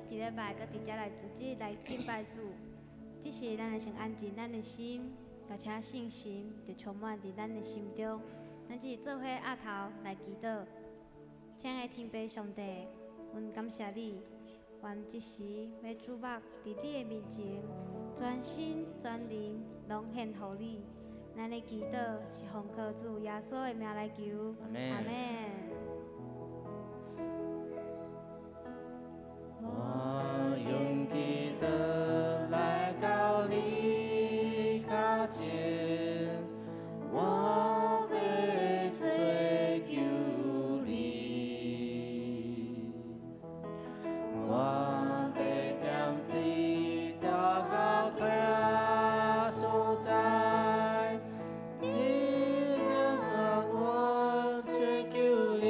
一礼拜，搁伫遮来组织来敬拜主。只是咱要先安静咱的心，而且信心就充满伫咱的心中。咱只是做伙压头来祈祷。亲爱的天父上帝，阮感谢你，愿即时要注目伫你的面前，全心全灵拢献互你。咱的祈祷是奉靠主耶稣的名来求，阿门。我用祈祷来到你靠近，我要追求你，我要踮伫高高的所在，只让我追求你。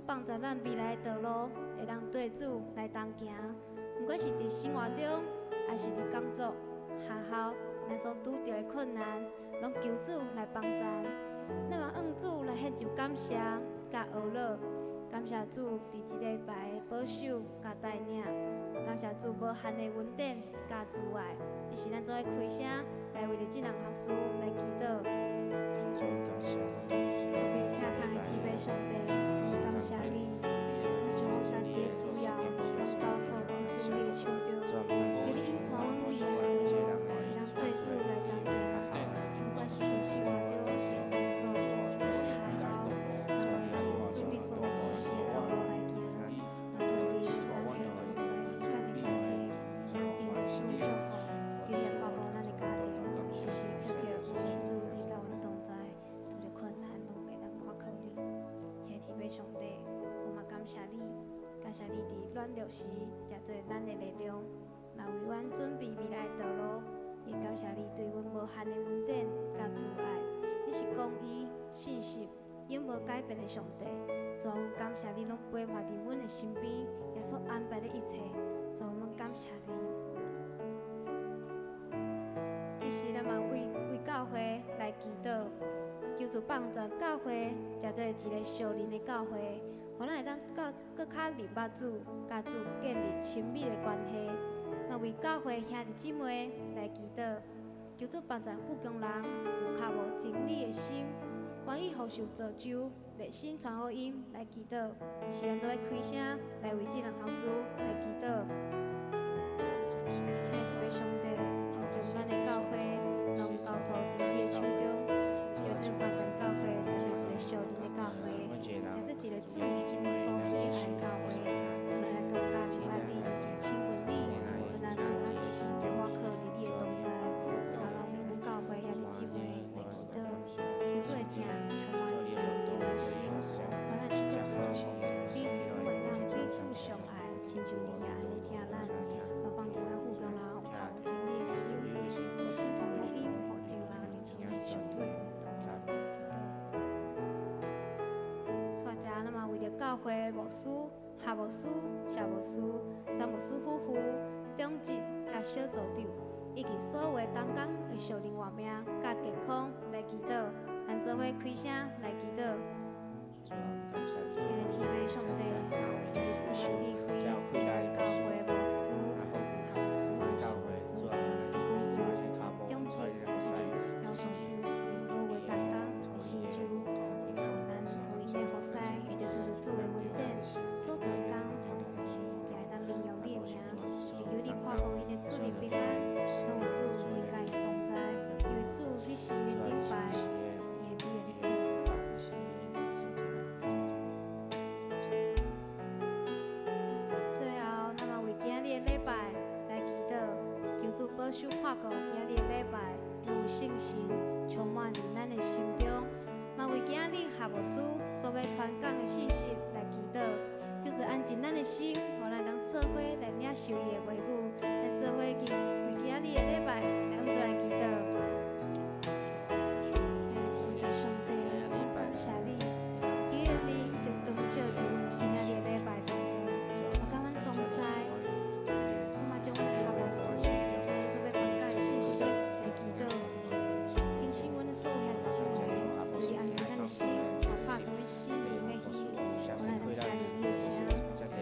帮助咱未来的道路，会当对主来同行。不管是伫生活中，还是伫工作、学校，咱所拄着的困难，拢求主来帮助。咱嘛向主来献上感谢甲懊恼，感谢主伫一礼拜的保守甲带领，感谢主无限的恩典甲慈爱。这是咱做伙开声来为着这两学士来祈祷。主感谢你，特别听堂的天父上帝。感谢你，我将咱这需要，拢交托伫主你的手中，求你引带阮未来的路，让对主来当行。不管是伫生活中、工作，还是学校，让主你所要指示的道路来行。求你让我们同在一天的光明，安定的生活，求你保护咱的家庭，时时刻刻有主你甲阮同在，拄着困难拢袂当挂靠你。天父上帝，我嘛感谢你，感谢你伫软弱时才做咱的力量，嘛为阮准备未来的道路，也感谢你对阮无限的恩典甲慈爱。你是公义、信实、永无改变的上帝，主啊，阮感谢你拢陪伴伫阮的身边，也所安排的一切，主啊，阮感谢你。这时咱嘛为教会来祈祷。求主帮助教会，才做一个属灵的教会，互咱会当搁较认捌主，甲主建立亲密的关系。嘛为教会兄弟姊妹来祈祷，求主帮助富强人有较无真理的心，愿意互受造就，热心传福音来祈祷。是咱做伙开声来为这两学士来祈祷。亲爱的上帝，将咱的教会拢交托伫你的手中。这发展教会就是一个属灵的教会，就是一个主你所喜爱的教会。我们来更加明白你、亲近你，我们更加一起挖靠伫你的同在，然后每个教会也是姊妹来祈祷，去做听，充满你的忠心。我们去做好，彼此互相彼此相爱，亲像你也安尼听咱。师、下牧师、小牧师、詹牧师夫妇、长子甲小组长，以及所有同工为小人活命甲健康来祈祷，咱做伙开声来祈祷。亲爱的天父上帝，耶稣的智慧，教会牧师、下牧师、小牧师、夫妇、长子以及小组长，为所有同工的成就。互因的服侍，会得做主的恩典，所做工同时也会当领用你的名，祈求你看顾因的出入平安，让有主你甲因同在，因为主你是因顶拜，也不愿死。最后，咱嘛为今日的礼拜来祈祷，求主保守看顾今日的礼拜，有信心充满伫咱的心中。嘛为今日下牧师所要传讲的信息来祈祷，就是安静咱的心，互咱能做伙来领受伊的话语，来做伙为今日的礼拜来做来祈祷。亲爱的上帝，我感谢你，今日你就当照伫今日的礼拜当中，我甲阮同在，我嘛将阮的下牧师所要传讲的信息来祈祷，提醒阮的所有兄弟姊妹。就是安静咱的心，拍动咱心灵的喜，互咱能听着你的声，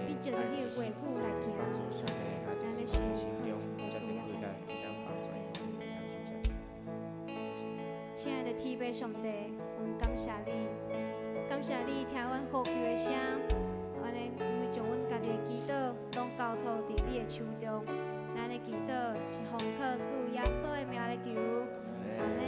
并照着你的话语来行。咱的心亲爱的天父上帝，阮感谢你，感谢你听阮呼求的声，安尼阮要将阮家己的祈祷拢交托伫你的手中。咱的祈祷是奉靠主耶稣的名来求，阿门。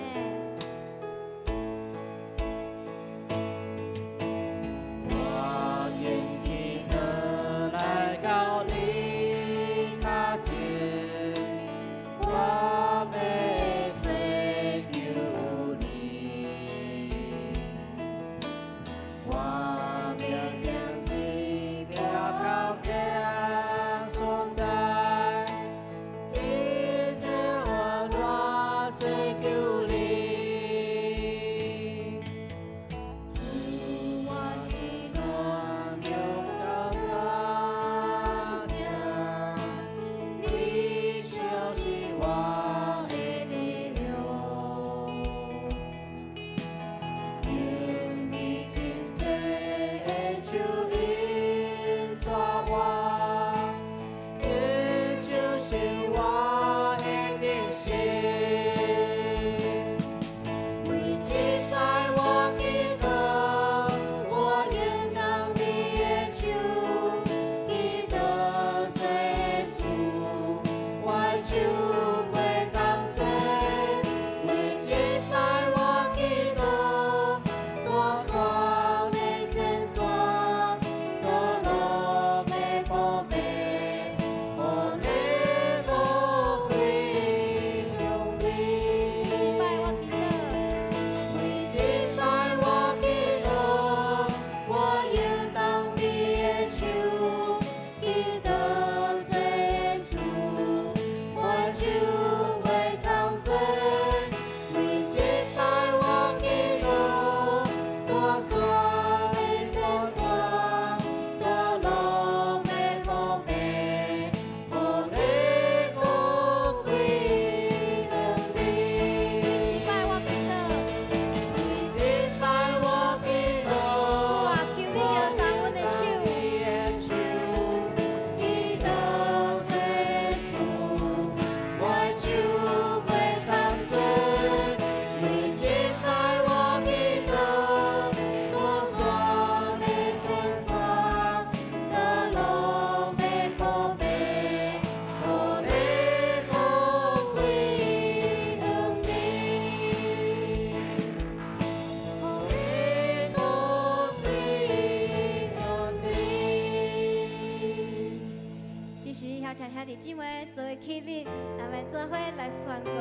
兄弟姊妹做伙起立，咱们做伙来宣告：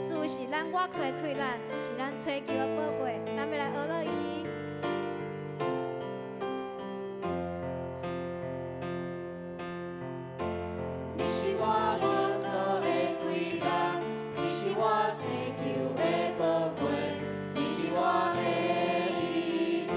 主是咱倚靠的困难，是咱追求的宝贝，咱要来学乐伊。你是我倚靠的困难，你是我追求的宝贝，你是我的一切。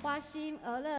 花心而乐。